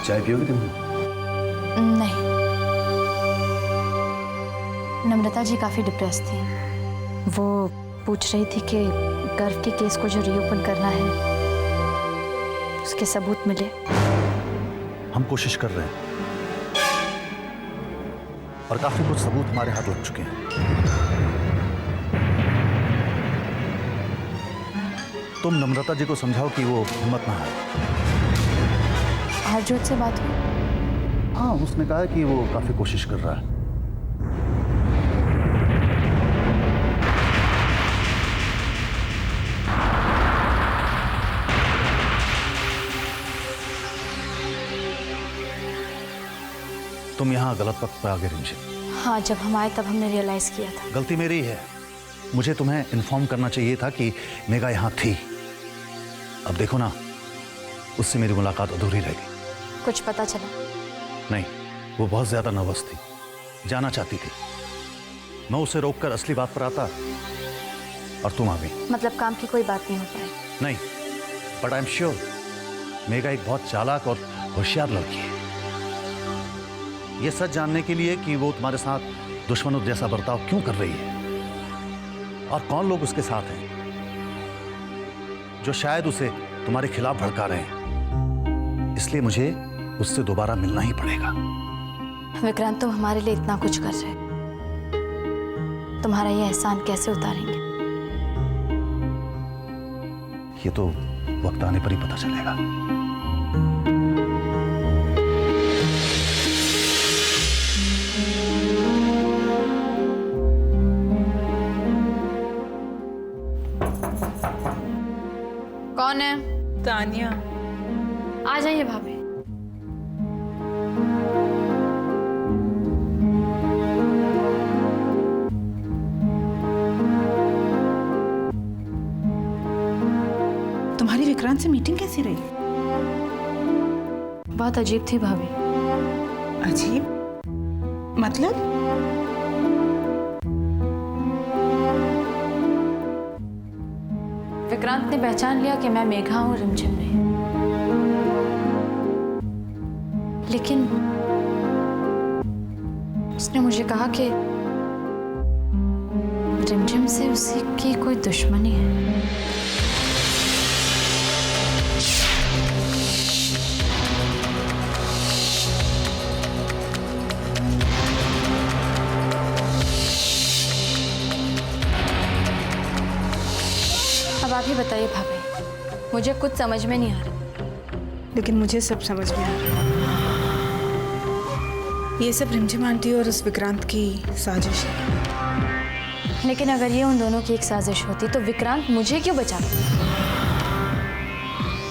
चाय पियोगे तुम? नहीं, नम्रता जी काफी डिप्रेस थी। वो पूछ रही थी कि गर्व के केस को जो रीओपन करना है उसके सबूत मिले। हम कोशिश कर रहे हैं और काफी कुछ सबूत हमारे हाथ लग चुके हैं। तुम नम्रता जी को समझाओ कि वो हिम्मत ना हारे। हरजोत से बात हुई? हाँ, उसने कहा कि वो काफी कोशिश कर रहा है। तुम यहाँ गलत वक्त पे आ गए रिमझिम। हाँ, जब हम आए तब हमने रियलाइज किया था। गलती मेरी है। मुझे तुम्हें इन्फॉर्म करना चाहिए था कि मेघा यहाँ थी। अब देखो ना, उससे मेरी मुलाकात अधूरी रह गई। कुछ पता चला? नहीं, वो बहुत ज्यादा नर्वस थी, जाना चाहती थी। मैं उसे रोककर असली बात पर आता और तुम आ गई। मतलब काम की कोई बात नहीं हो पाई? नहीं, but I am sure Megha एक बहुत चालाक और होशियार लड़की है। ये सच जानने के लिए कि वो तुम्हारे साथ दुश्मनों जैसा बर्ताव क्यों कर रही है और कौन लोग उसके साथ हैं जो शायद उसे तुम्हारे खिलाफ भड़का रहे हैं, इसलिए मुझे उससे दोबारा मिलना ही पड़ेगा। विक्रांत, तुम हमारे लिए इतना कुछ कर रहे, तुम्हारा ये एहसान कैसे उतारेंगे? ये तो वक्त आने पर ही पता चलेगा। कौन है? तानिया। आ जाइए भाभी। तुम्हारी विक्रांत से मीटिंग कैसी रही? बहुत अजीब थी भाभी। अजीब मतलब? विक्रांत ने पहचान लिया कि मैं मेघा हूं, रिमझिम नहीं। लेकिन उसने मुझे कहा कि रिमझिम से उसी की कोई दुश्मनी है। अब आप ही बताइए भाभी, मुझे कुछ समझ में नहीं आ रहा। लेकिन मुझे सब समझ में आ रहा है। ये सब रिमझिम आंटी और उस विक्रांत की साजिश है। लेकिन अगर ये उन दोनों की एक साजिश होती तो विक्रांत मुझे क्यों बचाता?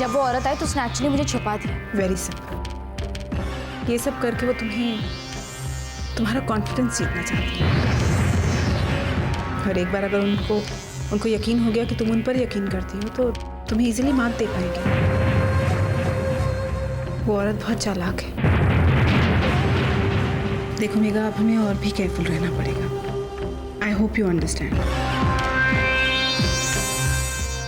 जब वो औरत आई तो उसने एक्चुअली मुझे छुपा दिया। Very simple. ये सब करके वो तुम्हारा कॉन्फिडेंस जीतना चाहती है। और एक बार अगर उनको यकीन हो गया कि तुम उन पर यकीन करती हो तो तुम्हें इजीली मात दे पाएगी। वो औरत बहुत चालाक है। देखो मेघा, अब हमें और भी केयरफुल रहना पड़ेगा। I hope you understand.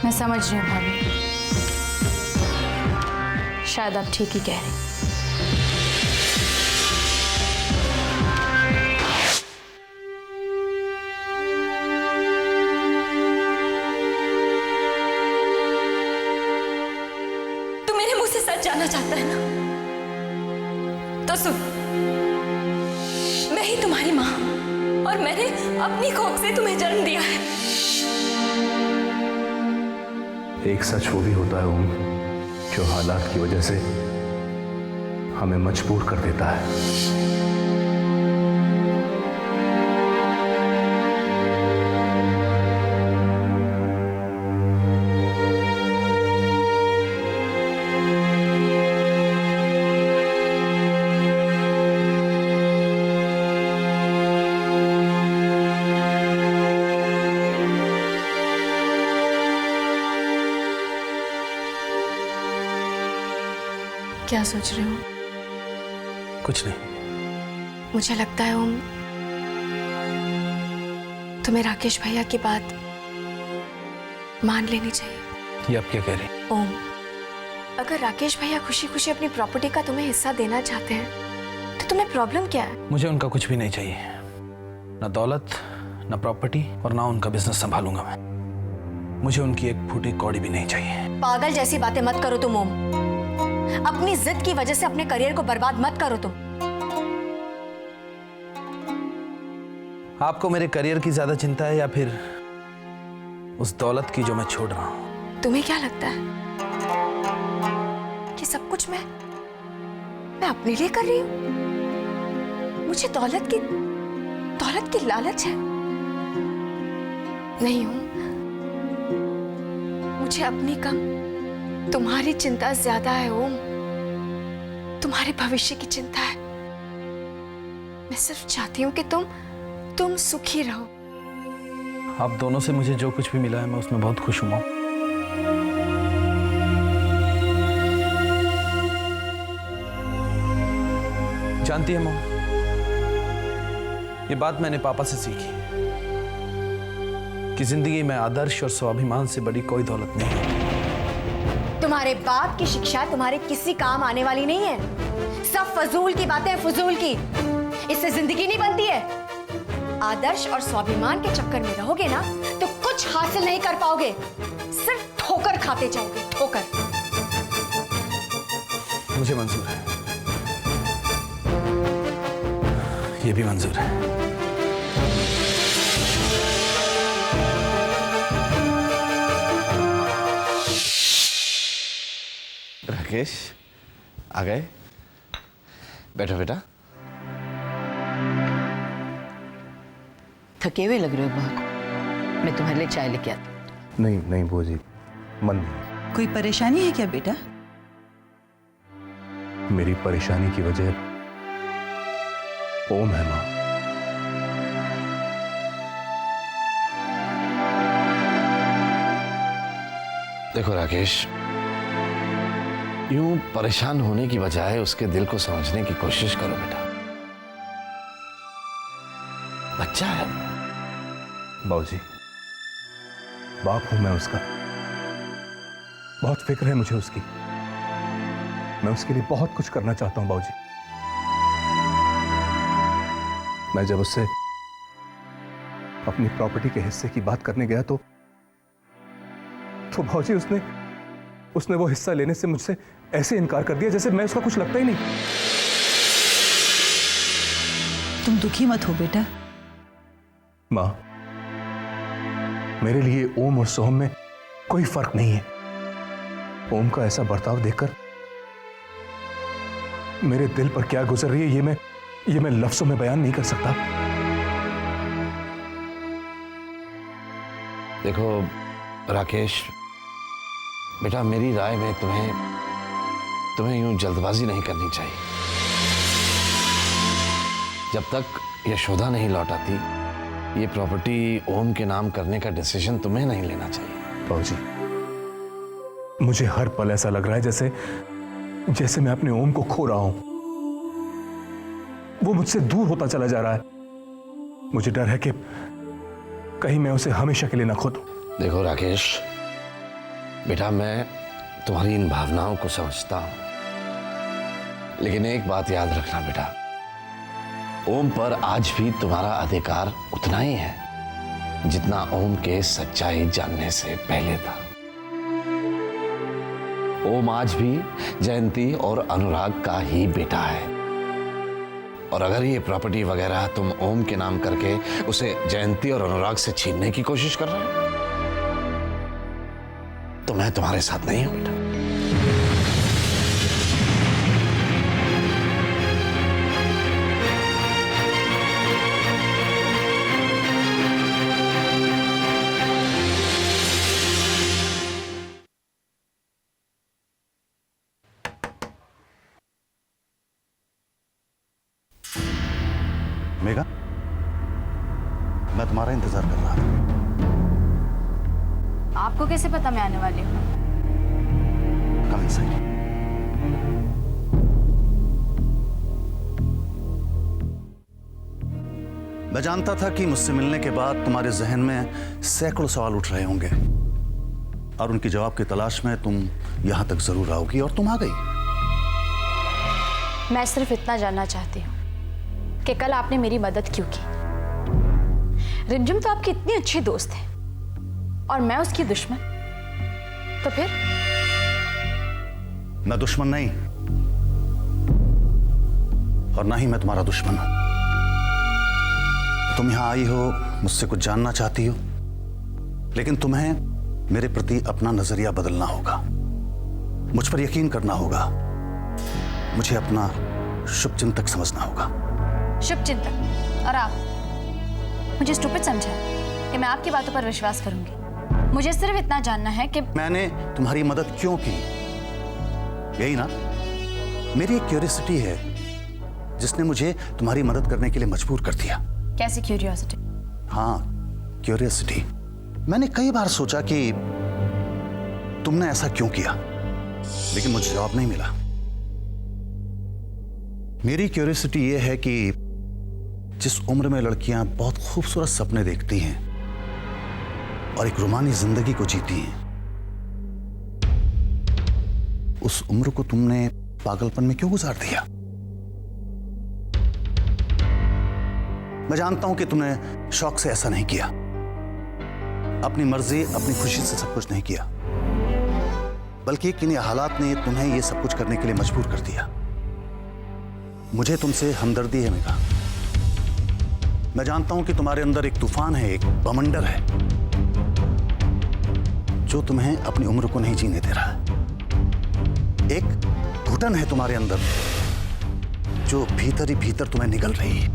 मैं समझ रही हूँ भाभी, शायद आप ठीक ही कह रही। तू मेरे मुंह से सच जानना चाहता है ना? तो सुन, मैं ही तुम्हारी माँ और मैंने अपनी कोख से तुम्हें जन्म दिया है। एक सच वो भी होता है ओम, जो हालात की वजह से हमें मजबूर कर देता है। क्या सोच रहे हो? कुछ नहीं। मुझे लगता है ओम, तुम्हें राकेश भैया की बात मान लेनी चाहिए। ये आप क्या कह रही? ओम, अगर राकेश भैया खुशी खुशी अपनी प्रॉपर्टी का तुम्हें हिस्सा देना चाहते हैं तो तुम्हें प्रॉब्लम क्या है? मुझे उनका कुछ भी नहीं चाहिए, ना दौलत, ना प्रॉपर्टी और ना उनका बिजनेस संभालूंगा मैं। मुझे उनकी एक फूटी कौड़ी भी नहीं चाहिए। पागल जैसी बातें मत करो तुम ओम। अपनी जिद की वजह से अपने करियर को बर्बाद मत करो तुम। आपको मेरे करियर की ज्यादा चिंता है या फिर उस दौलत की जो मैं छोड़ रहा हूं? तुम्हें क्या लगता है कि सब कुछ मैं अपने लिए कर रही हूं? मुझे दौलत की लालच है? नहीं हूं। मुझे अपनी कम तुम्हारी चिंता ज्यादा है ओम। तुम्हारे भविष्य की चिंता है। मैं सिर्फ चाहती हूं कि तुम सुखी रहो। आप दोनों से मुझे जो कुछ भी मिला है मैं उसमें बहुत खुश हूं। जानती है मॉम, ये बात मैंने पापा से सीखी कि जिंदगी में आदर्श और स्वाभिमान से बड़ी कोई दौलत नहीं है। तुम्हारे बाप की शिक्षा तुम्हारे किसी काम आने वाली नहीं है। सब फजूल की बातें हैं, फजूल की। इससे जिंदगी नहीं बनती है। आदर्श और स्वाभिमान के चक्कर में रहोगे ना तो कुछ हासिल नहीं कर पाओगे, सिर्फ ठोकर खाते जाओगे, ठोकर। मुझे मंजूर है, ये भी मंजूर है। राकेश आ गए? बैठो बेटा। थके हुए लग रहे हो बहुत। मैं तुम्हारे लिए चाय लेके आती। नहीं नहीं बुआ जी, मन नहीं। कोई परेशानी है क्या बेटा? मेरी परेशानी की वजह ओम है माँ। देखो राकेश, यूं परेशान होने की बजाय उसके दिल को समझने की कोशिश करो बेटा। बच्चा है। बाबूजी, बाप हूं मैं उसका। बहुत फिक्र है मुझे उसकी। मैं उसके लिए बहुत कुछ करना चाहता हूं बाबूजी। मैं जब उससे अपनी प्रॉपर्टी के हिस्से की बात करने गया तो बाबूजी उसने वो हिस्सा लेने से मुझसे ऐसे इनकार कर दिया जैसे मैं उसका कुछ लगता ही नहीं। तुम दुखी मत हो बेटा। मां, मेरे लिए ओम और सोहम में कोई फर्क नहीं है। ओम का ऐसा बर्ताव देखकर मेरे दिल पर क्या गुजर रही है ये मैं लफ्जों में बयान नहीं कर सकता। देखो राकेश बेटा, मेरी राय में तुम्हें यूं जल्दबाजी नहीं करनी चाहिए। जब तक यशोदा नहीं लौट आती, ये प्रॉपर्टी ओम के नाम करने का डिसीजन तुम्हें नहीं लेना चाहिए। बाबूजी, मुझे हर पल ऐसा लग रहा है जैसे मैं अपने ओम को खो रहा हूं। वो मुझसे दूर होता चला जा रहा है। मुझे डर है कि कहीं मैं उसे हमेशा के लिए ना खो दूं। देखो राकेश बेटा, मैं तुम्हारी इन भावनाओं को समझता हूं, लेकिन एक बात याद रखना बेटा, ओम पर आज भी तुम्हारा अधिकार उतना ही है जितना ओम के सच्चाई जानने से पहले था। ओम आज भी जयंती और अनुराग का ही बेटा है, और अगर ये प्रॉपर्टी वगैरह तुम ओम के नाम करके उसे जयंती और अनुराग से छीनने की कोशिश कर रहे हो तो मैं तुम्हारे साथ नहीं हूं बेटा। मेघा, मैं तुम्हारा इंतजार कर रहा था। आपको कैसे पता मैं आने वाली हूँ? कम सही। मैं जानता था कि मुझसे मिलने के बाद तुम्हारे जहन में सैकड़ों सवाल उठ रहे होंगे। और उनके जवाब की तलाश में तुम यहां तक जरूर आओगी और तुम आ गई। मैं सिर्फ इतना जानना चाहती हूँ कि कल आपने मेरी मदद क्यों की। रिमझिम तो आपकी इतनी अच्छी दोस्त है और मैं उसकी दुश्मन, तो फिर? मैं दुश्मन नहीं और ना ही मैं तुम्हारा दुश्मन हूं। तुम यहां आई हो, मुझसे कुछ जानना चाहती हो, लेकिन तुम्हें मेरे प्रति अपना नजरिया बदलना होगा, मुझ पर यकीन करना होगा, मुझे अपना शुभचिंतक समझना होगा। शुभचिंतक? और आप मुझे स्टूपिड समझा है कि मैं आपकी बातों पर विश्वास करूंगी? मुझे सिर्फ इतना जानना है कि मैंने तुम्हारी मदद क्यों की, यही ना? मेरी एक क्यूरियोसिटी है जिसने मुझे तुम्हारी मदद करने के लिए मजबूर कर दिया। कैसी क्यूरियोसिटी? हाँ, क्यूरियोसिटी। मैंने कई बार सोचा कि तुमने ऐसा क्यों किया, लेकिन मुझे जवाब नहीं मिला। मेरी क्यूरियोसिटी यह है कि जिस उम्र में लड़कियां बहुत खूबसूरत सपने देखती हैं और एक रोमानी जिंदगी को जीती हैं, उस उम्र को तुमने पागलपन में क्यों गुजार दिया? मैं जानता हूं कि तुमने शौक से ऐसा नहीं किया, अपनी मर्जी अपनी खुशी से सब कुछ नहीं किया, बल्कि किन्हीं हालात ने तुम्हें यह सब कुछ करने के लिए मजबूर कर दिया। मुझे तुमसे हमदर्दी है मेघा। मैं जानता हूं कि तुम्हारे अंदर एक तूफान है, एक बवंडर है जो तुम्हें अपनी उम्र को नहीं जीने दे रहा है। एक घुटन है तुम्हारे अंदर जो भीतर ही भीतर तुम्हें निगल रही है,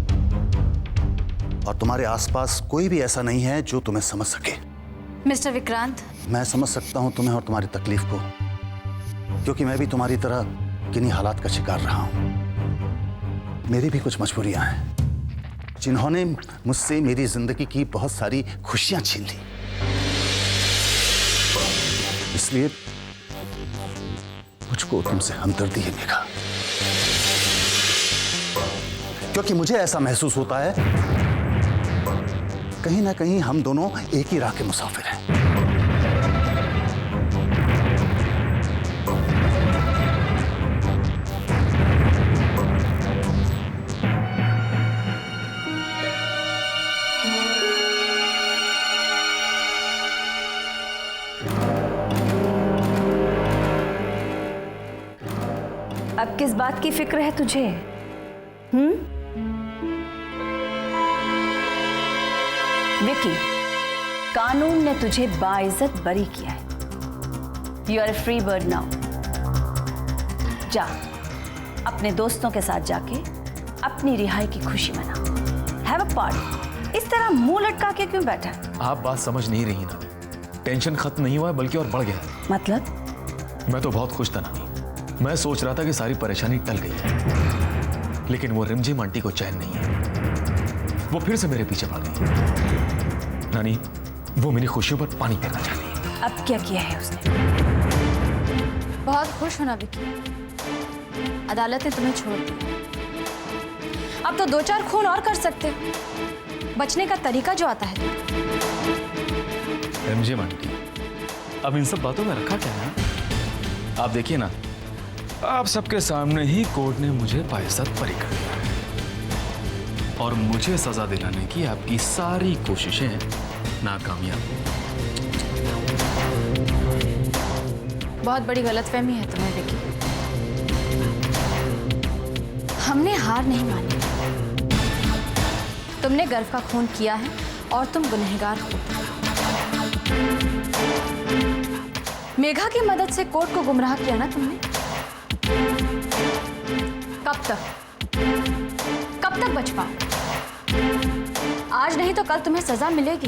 और तुम्हारे आसपास कोई भी ऐसा नहीं है जो तुम्हें समझ सके। मिस्टर विक्रांत, मैं समझ सकता हूं तुम्हें और तुम्हारी तकलीफ को, क्योंकि मैं भी तुम्हारी तरह किन्हीं हालात का शिकार रहा हूं। मेरी भी कुछ मजबूरियां हैं जिन्होंने मुझसे मेरी जिंदगी की बहुत सारी खुशियां छीन ली। इसलिए मुझको तुमसे हमदर्दी है मेघा, क्योंकि मुझे ऐसा महसूस होता है कहीं ना कहीं हम दोनों एक ही राह के मुसाफिर हैं। अब किस बात की फिक्र है तुझे? विकी, कानून ने तुझे बाइज्जत बरी किया है। You are a free bird now. जा अपने दोस्तों के साथ जाके अपनी रिहाई की खुशी मना। Have a party. इस तरह मुंह लटका के क्यों बैठा? आप बात समझ नहीं रही ना। टेंशन खत्म नहीं हुआ है, बल्कि और बढ़ गया है। मतलब? मैं तो बहुत खुश था नानी। मैं सोच रहा था कि सारी परेशानी टल गई है, लेकिन वो रिमझिम आंटी को चैन नहीं है। वो फिर से मेरे पीछे पड़ गई। नानी, वो मेरी खुशियों पर पानी फेरना चाहती है। अब क्या किया है उसने? बहुत खुश होना विकी, अदालत ने तुम्हें छोड़ दिया। अब तो 2-4 खून और कर सकते हो। बचने का तरीका जो आता है। रिमझिम आंटी, अब इन सब बातों में रखा क्या है? आप देखिए ना, आप सबके सामने ही कोर्ट ने मुझे बाइज्जत बरी कर दिया है और मुझे सजा दिलाने की आपकी सारी कोशिशें नाकामयाब। बहुत बड़ी गलतफहमी है तुम्हें विकी। हमने हार नहीं मानी। तुमने गर्व का खून किया है और तुम गुनहगार हो। मेघा की मदद से कोर्ट को गुमराह किया ना तुमने। कब तक बच पाओ? आज नहीं तो कल तुम्हें सजा मिलेगी,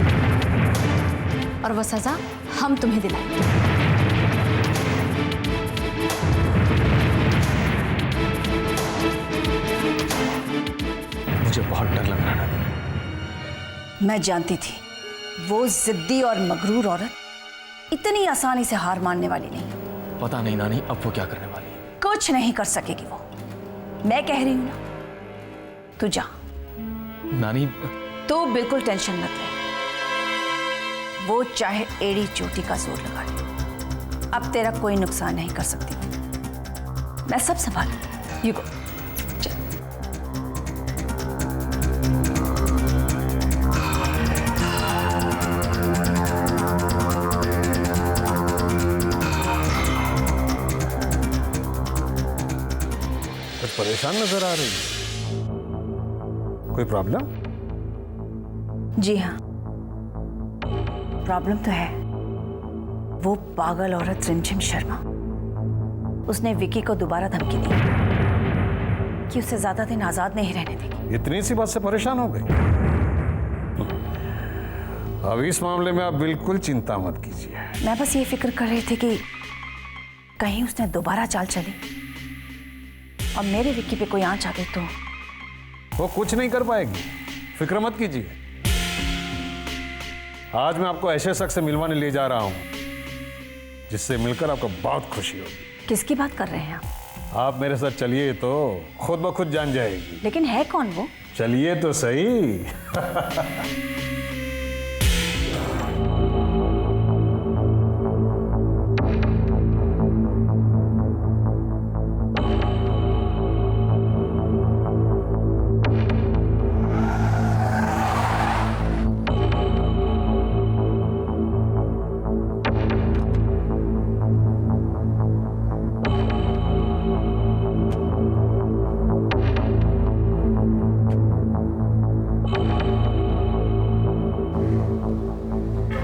और वह सजा हम तुम्हें दिलाएंगे। मुझे बहुत डर लग रहा है। मैं जानती थी वो जिद्दी और मगरूर औरत इतनी आसानी से हार मानने वाली नहीं। पता नहीं नानी, अब वो क्या करने वाली है। कुछ नहीं कर सकेगी वो। मैं कह रही हूं ना, तू जा। नानी, तो बिल्कुल टेंशन मत ले। वो चाहे एड़ी चोटी का जोर लगा ले, अब तेरा कोई नुकसान नहीं कर सकती। मैं सब संभालूंगी। You go. परेशान नजर आ रही है, कोई प्रॉब्लम? जी हाँ, प्रॉब्लम तो है। वो पागल औरत रिमझिम शर्मा, उसने विकी को दोबारा धमकी दी कि उसे ज्यादा दिन आजाद नहीं रहने देगी। इतनी सी बात से परेशान हो गई? अब इस मामले में आप बिल्कुल चिंता मत कीजिए। मैं बस ये फिक्र कर रही थी कि कहीं उसने दोबारा चाल चली और मेरे विक्की पे कोई आंच आ गई तो। वो कुछ नहीं कर पाएगी, फिक्र मत कीजिए। आज मैं आपको ऐसे शख्स से मिलवाने ले जा रहा हूं जिससे मिलकर आपको बहुत खुशी होगी। किसकी बात कर रहे हैं आप मेरे साथ चलिए तो खुद ब खुद जान जाएगी। लेकिन है कौन वो? चलिए तो सही।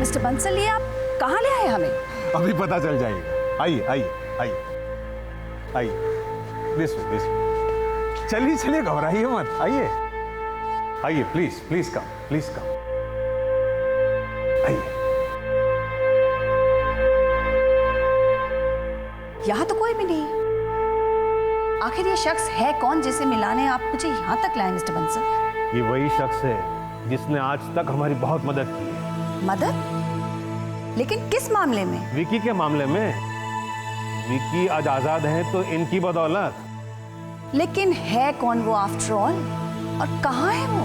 मिस्टर बंसल, ये आप कहाँ ले आए हमें? अभी पता चल जाएगा। आइए आइए आइए आइए, दिस चलिए चलिए, घबराइए मत। आइए आइए, प्लीज प्लीज कम। आइए। यहाँ तो कोई भी नहीं। आखिर ये शख्स है कौन जिसे मिलाने आप मुझे यहाँ तक लाए मिस्टर बंसल? ये वही शख्स है जिसने आज तक हमारी बहुत मदद की है। मदद? लेकिन किस मामले में? विकी के मामले में। विकी आज आजाद है तो इनकी बदौलत। लेकिन है कौन वो आफ्टर ऑल, और कहाँ है वो?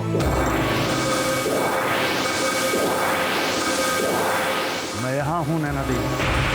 मैं यहाँ हूँ नैना देवी।